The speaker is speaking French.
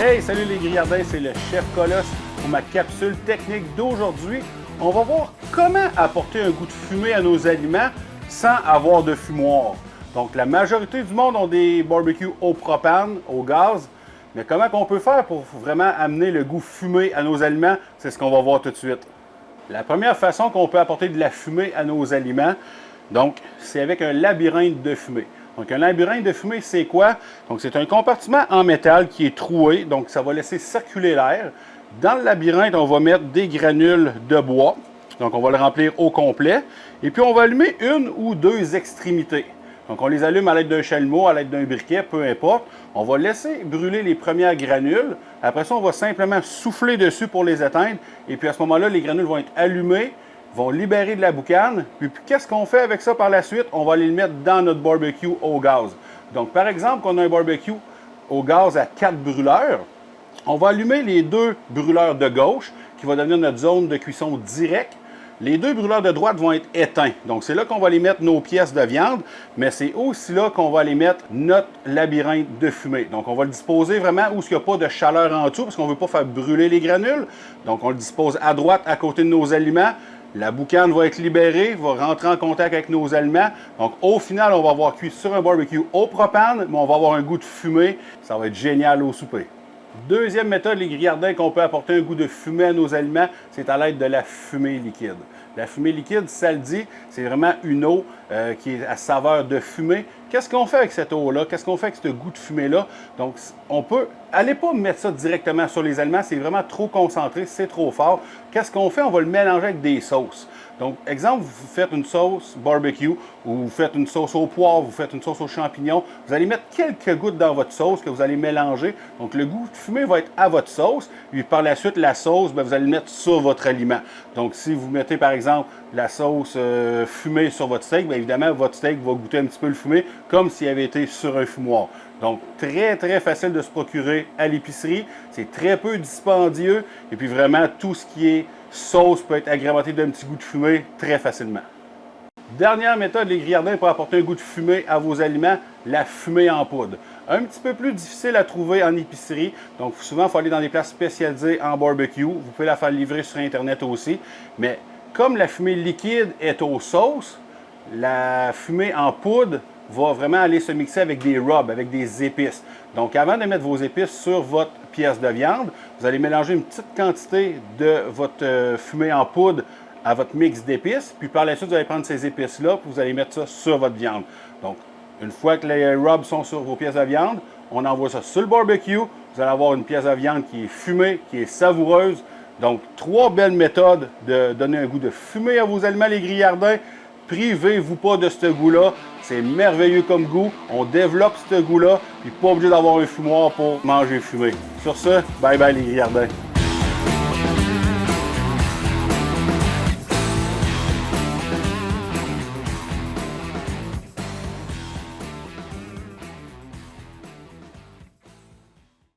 Hey, salut les grillardins, c'est le Chef Colosse pour ma capsule technique d'aujourd'hui. On va voir comment apporter un goût de fumée à nos aliments sans avoir de fumoir. Donc la majorité du monde ont des barbecues au propane, au gaz, mais comment on peut faire pour vraiment amener le goût fumé à nos aliments, c'est ce qu'on va voir tout de suite. La première façon qu'on peut apporter de la fumée à nos aliments, donc, c'est avec un labyrinthe de fumée. Donc, un labyrinthe de fumée, c'est quoi? Donc, c'est un compartiment en métal qui est troué, donc ça va laisser circuler l'air. Dans le labyrinthe, on va mettre des granules de bois. Donc, on va le remplir au complet. Et puis, on va allumer une ou deux extrémités. Donc, on les allume à l'aide d'un chalumeau, à l'aide d'un briquet, peu importe. On va laisser brûler les premières granules. Après ça, on va simplement souffler dessus pour les éteindre. Et puis, à ce moment-là, les granules vont être allumées, vont libérer de la boucane. Puis qu'est-ce qu'on fait avec ça par la suite? On va aller le mettre dans notre barbecue au gaz. Donc, par exemple, qu'on a un barbecue au gaz à 4 brûleurs, on va allumer les 2 brûleurs de gauche, qui va devenir notre zone de cuisson directe. Les 2 brûleurs de droite vont être éteints. Donc, c'est là qu'on va aller mettre nos pièces de viande, mais c'est aussi là qu'on va aller mettre notre labyrinthe de fumée. Donc, on va le disposer vraiment où il n'y a pas de chaleur en dessous, parce qu'on ne veut pas faire brûler les granules. Donc, on le dispose à droite, à côté de nos aliments. La boucane va être libérée, va rentrer en contact avec nos aliments. Donc, au final, on va avoir cuit sur un barbecue au propane, mais on va avoir un goût de fumée. Ça va être génial au souper. Deuxième méthode, les grillardins, qu'on peut apporter un goût de fumée à nos aliments, c'est à l'aide de la fumée liquide. La fumée liquide, ça le dit, c'est vraiment une eau qui est à saveur de fumée. Qu'est-ce qu'on fait avec cette eau-là? Qu'est-ce qu'on fait avec ce goût de fumée-là? Donc, on peut, allez pas mettre ça directement sur les aliments, c'est vraiment trop concentré, c'est trop fort. Qu'est-ce qu'on fait? On va le mélanger avec des sauces. Donc, exemple, vous faites une sauce barbecue ou vous faites une sauce au poivre, vous faites une sauce aux champignons. Vous allez mettre quelques gouttes dans votre sauce que vous allez mélanger. Donc, le goût de fumée va être à votre sauce. Puis, par la suite, la sauce, bien, vous allez le mettre sur votre aliment. Donc, si vous mettez, par exemple, la sauce fumée sur votre steak, bien évidemment, votre steak va goûter un petit peu le fumé comme s'il avait été sur un fumoir. Donc, très, très facile de se procurer à l'épicerie. C'est très peu dispendieux. Et puis, vraiment, tout ce qui est sauce peut être agrémenté d'un petit goût de fumée très facilement. Dernière méthode, les grillardins, pour apporter un goût de fumée à vos aliments, la fumée en poudre. Un petit peu plus difficile à trouver en épicerie. Donc, souvent, il faut aller dans des places spécialisées en barbecue. Vous pouvez la faire livrer sur Internet aussi. Mais comme la fumée liquide est aux sauces, la fumée en poudre va vraiment aller se mixer avec des rubs, avec des épices. Donc, avant de mettre vos épices sur votre pièce de viande, vous allez mélanger une petite quantité de votre fumée en poudre à votre mix d'épices. Puis par la suite, vous allez prendre ces épices-là, puis vous allez mettre ça sur votre viande. Donc, une fois que les rubs sont sur vos pièces de viande, on envoie ça sur le barbecue. Vous allez avoir une pièce de viande qui est fumée, qui est savoureuse. Donc, 3 belles méthodes de donner un goût de fumée à vos aliments, les grillardins. Privez-vous pas de ce goût-là. C'est merveilleux comme goût. On développe ce goût-là, puis pas obligé d'avoir un fumoir pour manger fumé. Sur ce, bye bye les grillardins.